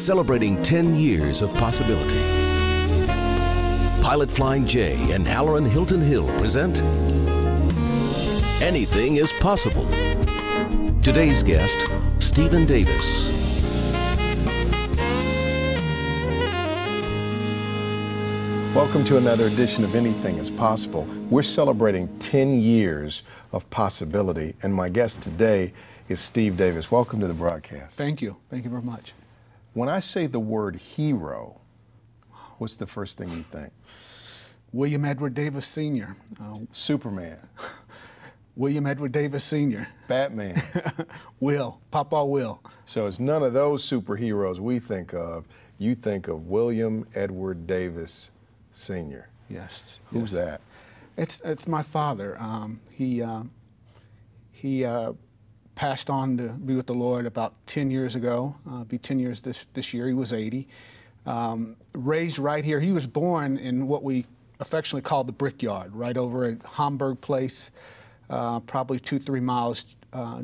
celebrating 10 years of possibility. Pilot Flying J and Halloran Hilton Hill present Anything is Possible. Today's guest, Stephen Davis. Welcome to another edition of Anything is Possible. We're celebrating 10 years of possibility, and my guest today is Steve Davis. Welcome to the broadcast. Thank you. Thank you very much. When I say the word hero, what's the first thing you think? William Edward Davis Sr. Superman. William Edward Davis Sr. Batman. Will. Papa Will. So it's none of those superheroes we think of. You think of William Edward Davis Sr. Yes. Who's that? It's my father. He passed on to be with the Lord about 10 years ago. Be 10 years this year. He was 80. Raised right here. He was born in what we affectionately call the Brickyard, right over at Homburg Place, probably 2-3 miles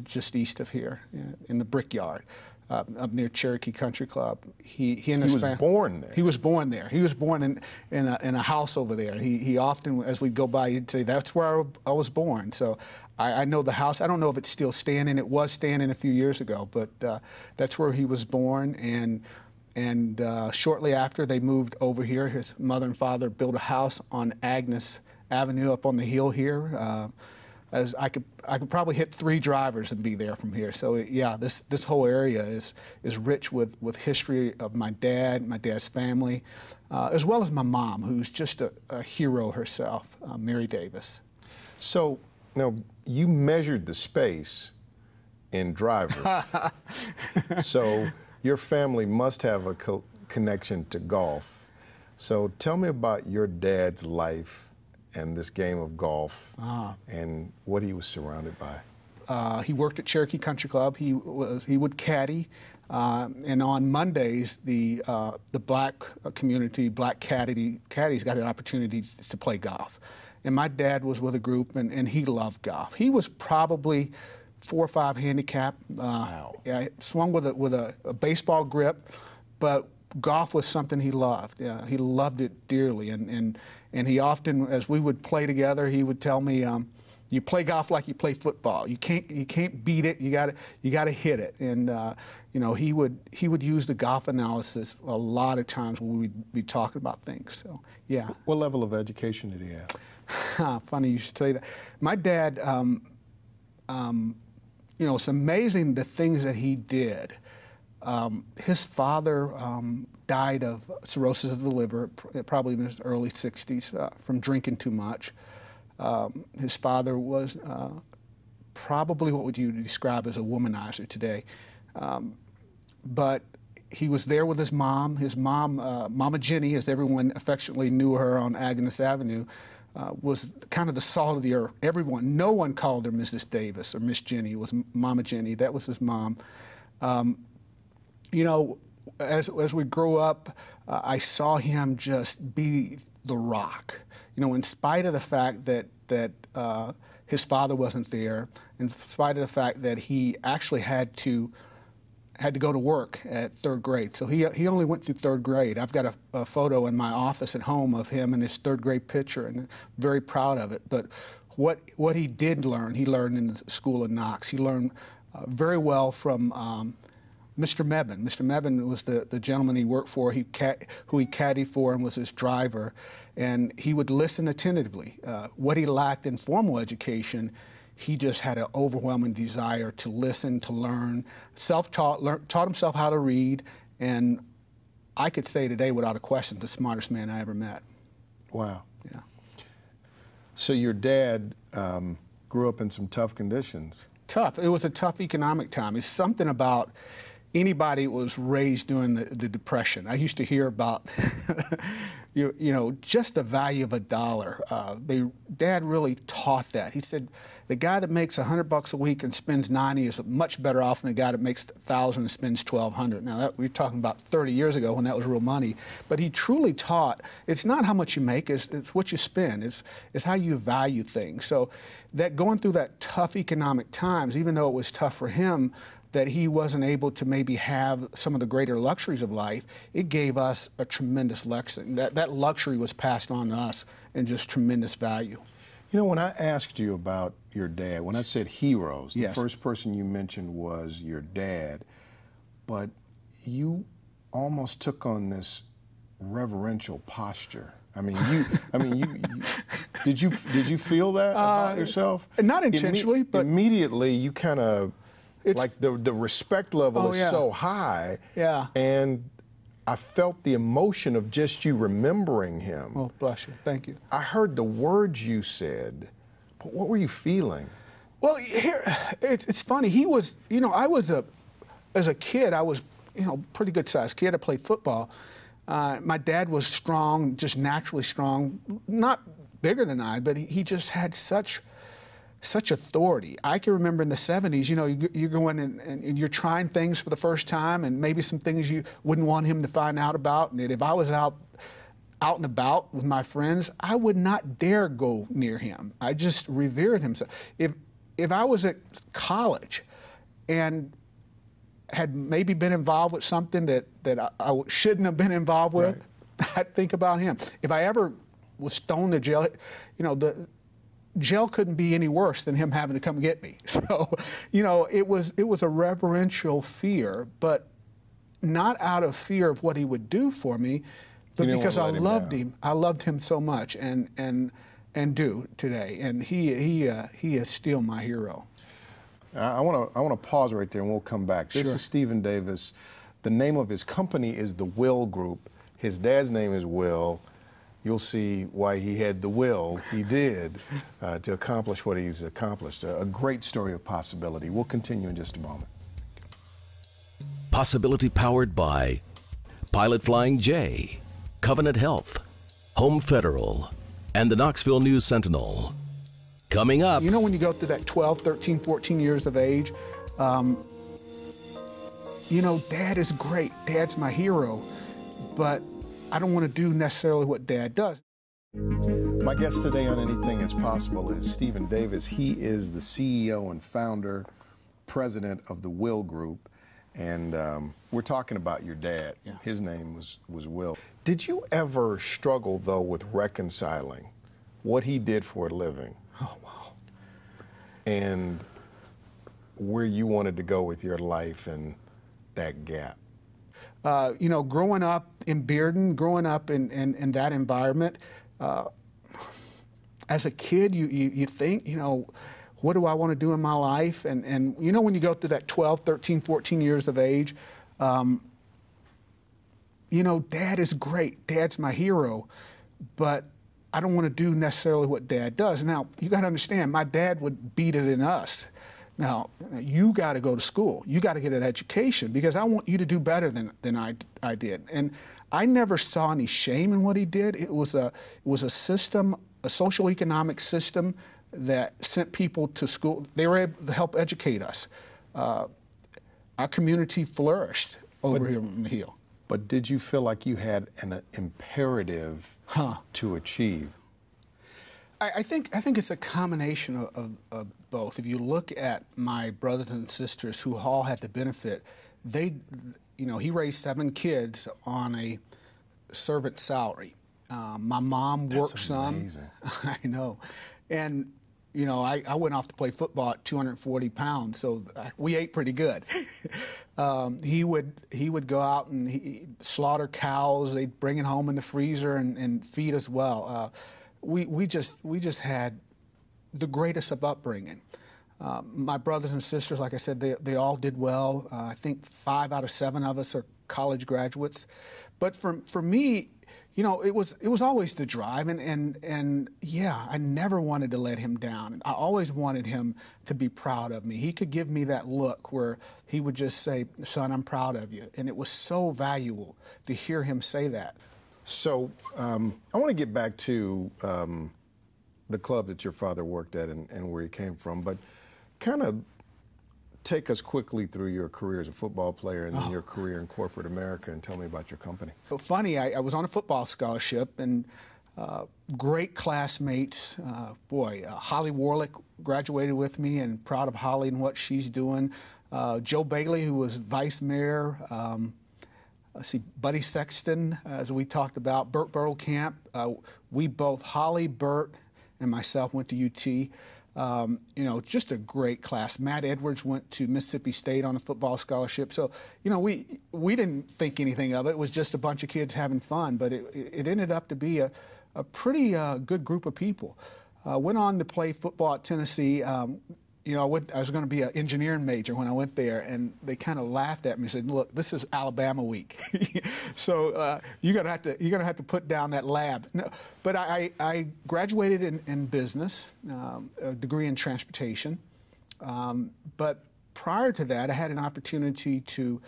just east of here, in the Brickyard, up near Cherokee Country Club. He was born there. He was born there. He was born in a house over there. He often, as we'd go by, he'd say, "That's where I was born." So I know the house. I don't know if it's still standing. It was standing a few years ago, but that's where he was born. And shortly after, they moved over here. His mother and father built a house on Agnes Avenue up on the hill here. As I could probably hit 3 drivers and be there from here. So yeah, this whole area is rich with history of my dad's family, as well as my mom, who's just a hero herself, Mary Davis. So now you measured the space in drivers. So your family must have a connection to golf. So tell me about your dad's life and this game of golf and what he was surrounded by. He worked at Cherokee Country Club. He would caddy, and on Mondays the black community, black caddies got an opportunity to play golf. And my dad was with a group, and he loved golf. He was probably 4 or 5 handicap. Wow. Yeah, swung with a baseball grip, but golf was something he loved. Yeah, he loved it dearly, and he often, as we would play together, he would tell me, "You play golf like you play football. You can't beat it. You gotta hit it." And you know, he would use the golf analysis a lot of times when we'd be talking about things. So yeah. What level of education did he have? Funny you should say that. My dad, you know, it's amazing the things that he did. His father died of cirrhosis of the liver, probably in his early 60s, from drinking too much. His father was probably what would you describe as a womanizer today. But he was there with his mom. His mom, Mama Jenny, as everyone affectionately knew her on Agnes Avenue, was kind of the salt of the earth. No one called her Mrs. Davis or Miss Jenny. It was Mama Jenny. That was his mom. You know, as we grew up, I saw him just be the rock. You know, in spite of the fact that his father wasn't there, in spite of the fact that he actually had to go to work at 3rd grade. So he only went through 3rd grade. I've got a photo in my office at home of him in his 3rd grade picture, and very proud of it. But what he did learn, he learned in the school in Knox. He learned very well from Mr. Mebane. Mr. Mebane was the gentleman he worked for, who he caddied for and was his driver. And he would listen attentively. What he lacked in formal education, he just had an overwhelming desire to listen, to learn, self-taught, taught himself how to read, and I could say today without a question, the smartest man I ever met. Wow. Yeah. So your dad grew up in some tough conditions. Tough. It was a tough economic time. It's something about anybody who was raised during the Depression. I used to hear about, you know, just the value of a dollar. Dad really taught that. He said, the guy that makes $100 a week and spends 90 is much better off than the guy that makes 1,000 and spends 1,200. Now, we're talking about 30 years ago when that was real money. But he truly taught, it's not how much you make, it's what you spend. It's how you value things. So that going through that tough economic times, even though it was tough for him, that he wasn't able to maybe have some of the greater luxuries of life, it gave us a tremendous lesson. That luxury was passed on to us in just tremendous value. You know, when I asked you about your dad, when I said heroes, the Yes. first person you mentioned was your dad, but you almost took on this reverential posture. Did you feel that about yourself? Not intentionally, but immediately you kind of, like the respect level is so high. Yeah. And I felt the emotion of just you remembering him. Oh, bless you. Thank you. I heard the words you said, but what were you feeling? Well, here, it's funny. He was, as a kid, I was, pretty good sized kid. I played football. My dad was strong, just naturally strong, not bigger than I, but he just had such authority. I can remember in the 70s, you're going and you're trying things for the first time, and maybe some things you wouldn't want him to find out about. And if I was out and about with my friends, I would not dare go near him. I just revered him. If I was at college and had maybe been involved with something that I shouldn't have been involved with, right, I'd think about him. If I ever was thrown to jail, the jail couldn't be any worse than him having to come get me. So, it was a reverential fear, but not out of fear of what he would do for me, but because I loved him. I loved him so much, and do today. And he is still my hero. I want to pause right there, and we'll come back. This Sure. is Stephen Davis. The name of his company is the Will Group. His dad's name is Will. You'll see why he had the will he did to accomplish what he's accomplished. A great story of possibility. We'll continue in just a moment. Possibility powered by Pilot Flying J, Covenant Health, Home Federal, and the Knoxville News Sentinel. Coming up. When you go through that 12, 13, 14 years of age, Dad is great. Dad's my hero, but I don't want to do necessarily what Dad does. My guest today on Anything is Possible is Stephen Davis. He is the CEO and founder, president of the Will Group, and we're talking about your dad. Yeah. His name was Will. Did you ever struggle, though, with reconciling what he did for a living? Oh, wow. And where you wanted to go with your life and that gap? Growing up in Bearden, growing up in that environment, as a kid, you think, what do I want to do in my life? And when you go through that 12, 13, 14 years of age, Dad is great. Dad's my hero, but I don't want to do necessarily what Dad does. Now, you got to understand, my dad would beat it in us. Now, you got to go to school. You got to get an education because I want you to do better than I did. And I never saw any shame in what he did. It was a system, a social economic system that sent people to school. They were able to help educate us. Our community flourished over here on the Hill. But did you feel like you had an imperative to achieve? I think it's a combination of both. If you look at my brothers and sisters who all had the benefit, he raised 7 kids on a servant salary. My mom worked some. I know. And, I went off to play football at 240 pounds, so we ate pretty good. He would go out and he'd slaughter cows. They'd bring it home in the freezer and feed us well. We just had the greatest of upbringing. My brothers and sisters, like I said, they all did well. I think 5 out of 7 of us are college graduates. But for me, it was always the drive, and yeah, I never wanted to let him down. I always wanted him to be proud of me. He could give me that look where he would just say, "Son, I'm proud of you," and it was so valuable to hear him say that. So I want to get back to the club that your father worked at and where he came from, but kind of take us quickly through your career as a football player and then your career in corporate America, and tell me about your company. Well, funny, I was on a football scholarship, and great classmates. Holly Warlick graduated with me, and proud of Holly and what she's doing. Joe Bailey, who was vice mayor. Let's see, Buddy Sexton, as we talked about, Burt Bertelkamp. We both, Holly, Burt, and myself went to UT. You know, just a great class. Matt Edwards went to Mississippi State on a football scholarship. So, you know, we didn't think anything of it. It was just a bunch of kids having fun, but it ended up to be a pretty good group of people. Went on to play football at Tennessee. You know, I was going to be an engineering major when I went there, and they kind of laughed at me and said, "Look, this is Alabama week, so you're gonna have to put down that lab." No, but I graduated in business, a degree in transportation. But prior to that, I had an opportunity to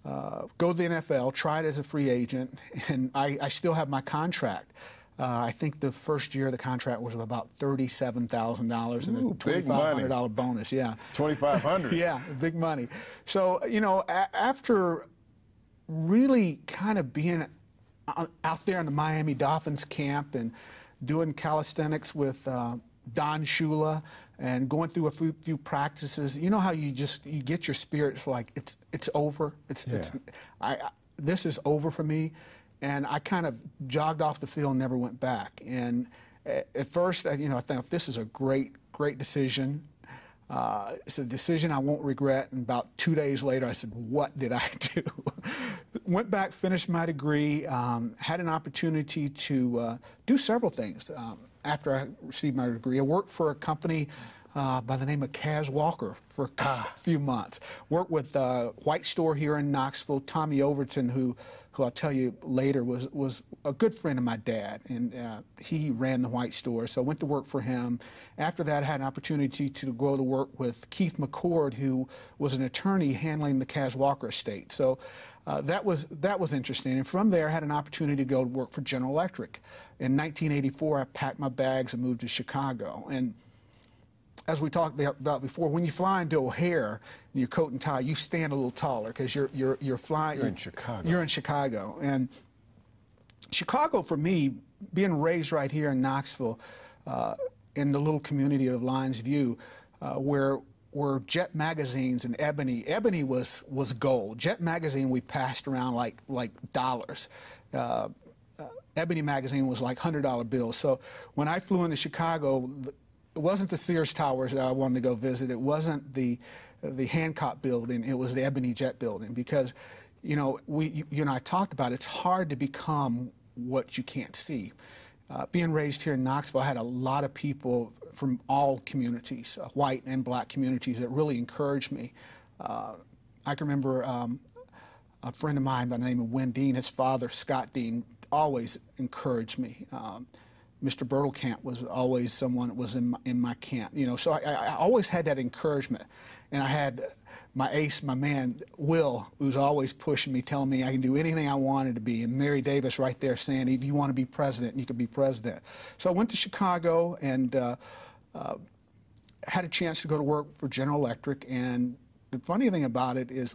go to the NFL, tried as a free agent, and I still have my contract. I think the first year of the contract was about $37,000 and a $2,500 bonus. Yeah, $2,500. Yeah, big money. So you know, after really kind of being out there in the Miami Dolphins camp and doing calisthenics with Don Shula and going through a few practices, you know how you get your spirits like it's over. This is over for me. And I kind of jogged off the field and never went back. And at first, you know, I thought this is a great decision. It's a decision I won't regret. And about 2 days later, I said, what did I do? Went back, finished my degree, had an opportunity to do several things after I received my degree. I worked for a company by the name of Kaz Walker for a few months. Worked with White Store here in Knoxville, Tommy Overton, who I'll tell you later was a good friend of my dad, and he ran the White Store, so I went to work for him. After that, I had an opportunity to go to work with Keith McCord, who was an attorney handling the Kaz Walker estate. So that was interesting. And from there, I had an opportunity to go work for General Electric. In 1984, I packed my bags and moved to Chicago. And as we talked about before, when you fly into O'Hare in your coat and tie, you stand a little taller because you're flying. You're in Chicago. You're in Chicago, and Chicago for me, being raised right here in Knoxville, in the little community of Lions View, where Jet magazines and Ebony was gold. Jet magazine we passed around like dollars. Ebony magazine was like $100 bills. So when I flew into Chicago, it wasn't the Sears Towers that I wanted to go visit. It wasn't the Hancock building. It was the Ebony Jet building, because, you know, you and I talked about it. It's hard to become what you can't see. Being raised here in Knoxville, I had a lot of people from all communities, white and black communities, that really encouraged me. I can remember a friend of mine by the name of Wynn Dean, his father, Scott Dean, always encouraged me. Mr. Bertelkamp was always someone that was in my camp, you know. So I always had that encouragement, and I had my ace, my man Will, who's always pushing me, telling me I can do anything I wanted to be, and Mary Davis right there saying, if you want to be president, you can be president. So I went to Chicago and had a chance to go to work for General Electric. And the funny thing about it is,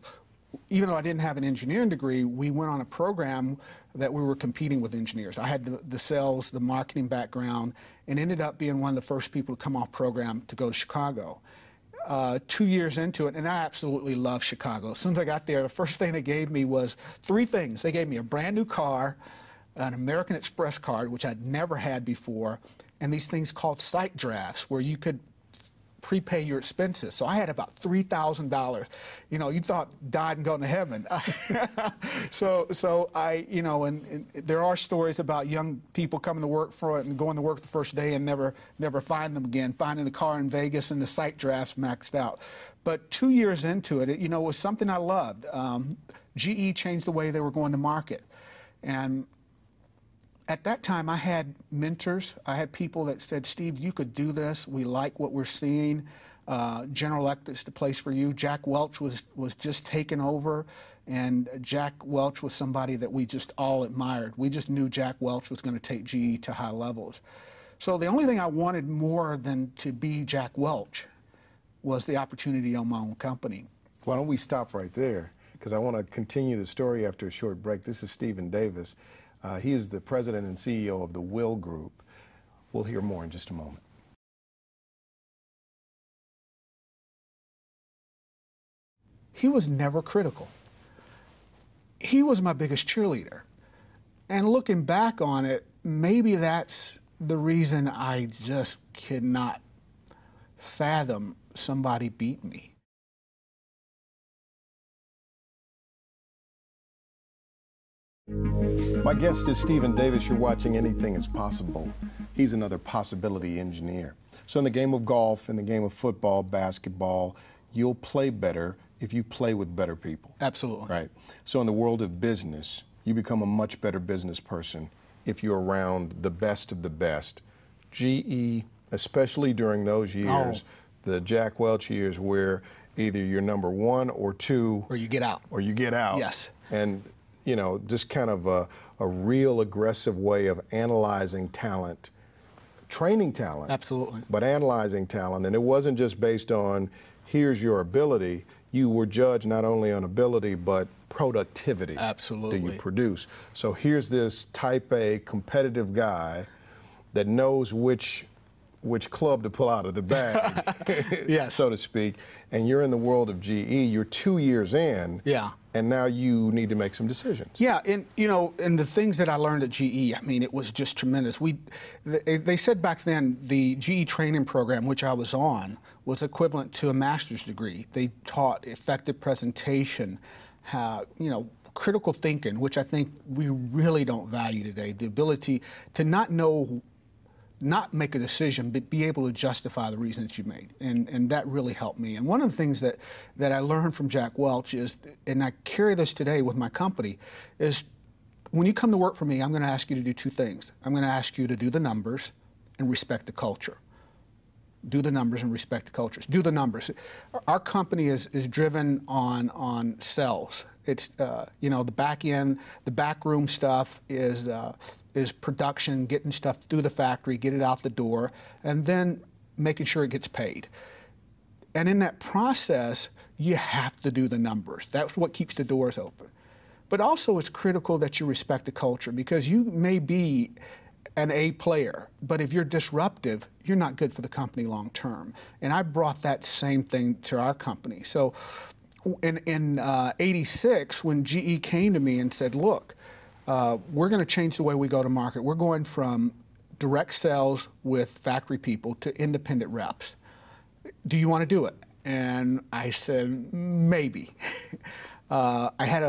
even though I didn't have an engineering degree, we went on a program that we were competing with engineers. I had the sales, the marketing background, and ended up being one of the first people to come off program to go to Chicago. 2 years into it, and I absolutely love Chicago. As soon as I got there, the first thing they gave me was 3 things. They gave me a brand new car, an American Express card, which I'd never had before, and these things called site drafts, where you could prepay your expenses. So I had about $3,000. You know, you thought died and gone to heaven. So I, you know, and there are stories about young people coming to work for it and going to work the first day and never find them again, finding the car in Vegas and the site drafts maxed out. But 2 years into it, you know, it was something I loved. GE changed the way they were going to market. And at that time, I had mentors. I had people that said, Steve, you could do this. We like what we're seeing. General Electric's the place for you. Jack Welch was just taken over, and Jack Welch was somebody that we just all admired. We just knew Jack Welch was going to take GE to high levels. So the only thing I wanted more than to be Jack Welch was the opportunity to own my own company. Why don't we stop right there? Because I want to continue the story after a short break. This is Stephen Davis. He is the president and CEO of the Will Group. We'll hear more in just a moment. he was never critical. He was my biggest cheerleader. And looking back on it, maybe that's the reason I just could not fathom somebody beat me. My guest is Stephen Davis. You're watching Anything is Possible. He's another possibility engineer. So in the game of golf, in the game of football, basketball, you'll play better if you play with better people. Absolutely. Right. So in the world of business, you become a much better business person if you're around the best of the best. GE, especially during those years, the Jack Welch years, where either you're number one or two. Or you get out. Or you get out. Yes. And, you know, just kind of a real aggressive way of analyzing talent, training talent. Absolutely. But analyzing talent. And it wasn't just based on, here's your ability. You were judged not only on ability, but productivity. Absolutely. Do you produce? So here's this type A competitive guy that knows which club to pull out of the bag, yes. so to speak. And you're in the world of GE. You're 2 years in. Yeah. And now you need to make some decisions. Yeah, and you know, and the things that I learned at GE, I mean, it was just tremendous. They said back then the GE training program, which I was on, was equivalent to a master's degree. They taught effective presentation, you know, critical thinking, which I think we really don't value today. The ability to not make a decision, but be able to justify the reason that you made. And that really helped me. And one of the things that I learned from Jack Welch is, and I carry this today with my company, is when you come to work for me, I'm going to ask you to do two things. I'm going to ask you to do the numbers and respect the culture. Do the numbers and respect the cultures. Do the numbers. Our company is driven on sales. It's, you know, the back end, the backroom stuff is production, getting stuff through the factory, get it out the door, and then making sure it gets paid. And in that process, you have to do the numbers. That's what keeps the doors open. But also it's critical that you respect the culture, because you may be an A player, but if you're disruptive, you're not good for the company long term. And I brought that same thing to our company. So in '86, when GE came to me and said, look, we're going to change the way we go to market. We're going from direct sales with factory people to independent reps. Do you want to do it? And I said, maybe. I had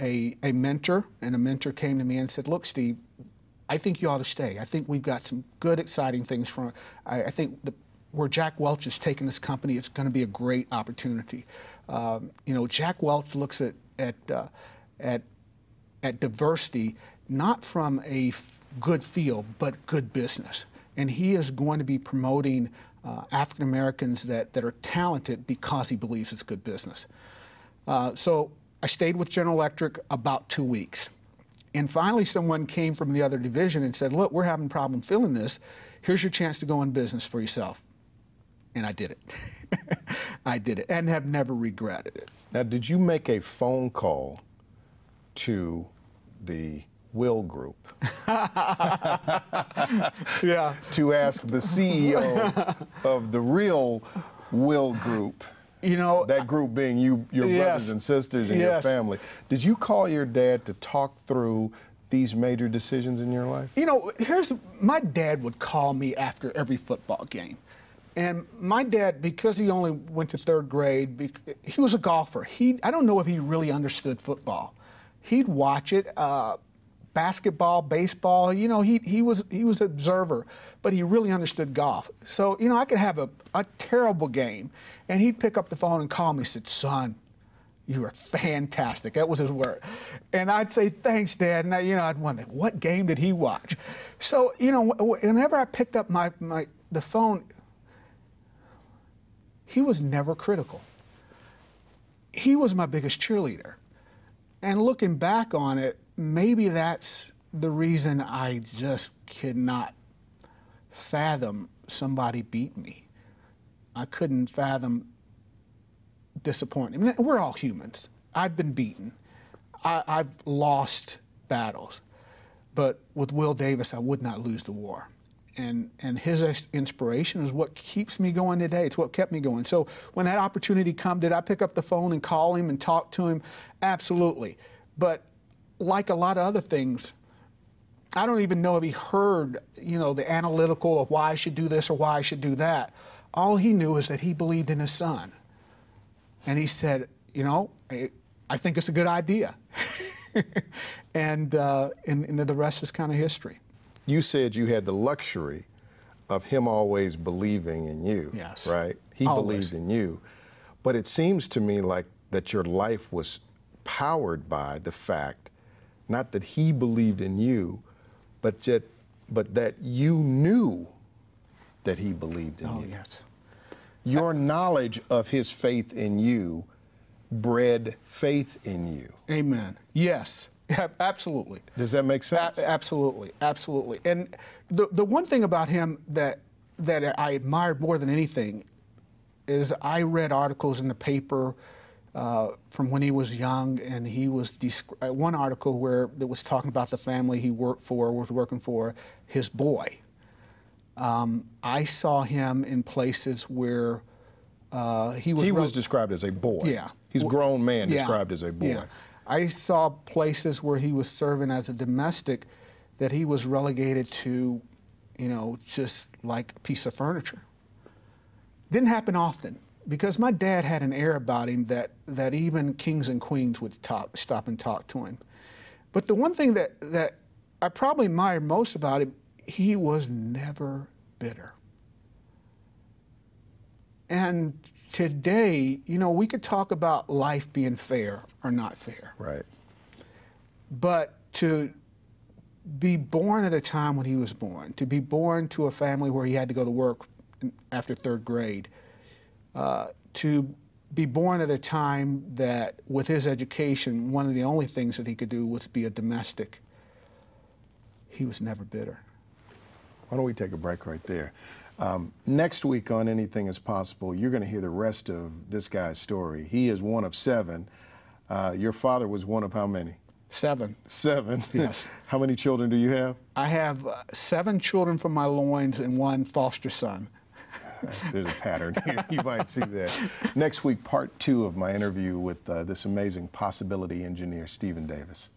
a mentor, and a mentor came to me and said, look, Steve, I think you ought to stay. I think we've got some good, exciting things from. I think where Jack Welch is taking this company, it's going to be a great opportunity. You know, Jack Welch looks at diversity not from a good field, but good business, and he is going to be promoting African Americans that are talented because he believes it's good business. So I stayed with General Electric about 2 weeks. And finally, someone came from the other division and said, look, we're having a problem filling this. Here's your chance to go in business for yourself. And I did it. I did it, and have never regretted it. Now, did you make a phone call to the Will Group yeah. to ask the CEO of the real Will Group? You know, that group being your yes. brothers and sisters and your family. Did you call your dad to talk through these major decisions in your life? You know, my dad would call me after every football game. And my dad, because he only went to 3rd grade, he was a golfer. I don't know if he really understood football. He'd watch it, basketball, baseball, you know, he was an observer, but he really understood golf. So, you know, I could have a terrible game, and he'd pick up the phone and call me and said, son, you are fantastic. That was his word. And I'd say, thanks, Dad. And I'd wonder, what game did he watch? So, you know, whenever I picked up the phone, he was never critical. He was my biggest cheerleader. And looking back on it, maybe that's the reason I just could not fathom somebody beat me. I couldn't fathom disappointment. I mean, we're all humans. I've been beaten. I've lost battles. But with Will Davis, I would not lose the war. and his inspiration is what keeps me going today. It's what kept me going. So when that opportunity come, did I pick up the phone and call him and talk to him? Absolutely. But like a lot of other things, I don't even know if he heard, you know, the analytical of why I should do this or why I should do that. All he knew is that he believed in his son. And he said, you know, I think it's a good idea. and the rest is kind of history. You said you had the luxury of him always believing in you. Yes. Right? He Always. believed in you. But it seems to me like that your life was powered by the fact, not that he believed in you, but that you knew that he believed in you. Yes. Your knowledge of his faith in you bred faith in you. Amen. Yes. Absolutely. Does that make sense? Absolutely, absolutely. And the one thing about him that I admired more than anything is I read articles in the paper from when he was young, and he was one article where it was talking about the family he was working for, his boy. I saw him in places where he was described as a boy. Yeah. He's a grown man described as a boy. Yeah. I saw places where he was serving as a domestic that he was relegated to, you know, just like a piece of furniture. Didn't happen often, because my dad had an air about him that even kings and queens would stop and talk to him. But the one thing that I probably admired most about him, he was never bitter. And today, you know, we could talk about life being fair or not fair. Right. But to be born at a time when he was born, to be born to a family where he had to go to work after 3rd grade, to be born at a time that with his education, one of the only things that he could do was be a domestic, he was never bitter. Why don't we take a break right there? Next week on Anything is Possible, you're going to hear the rest of this guy's story. He is one of 7. Your father was one of how many? 7. 7? Yes. How many children do you have? I have 7 children from my loins and 1 foster son. There's a pattern here. You might see that. Next week, part 2 of my interview with this amazing possibility engineer, Stephen Davis.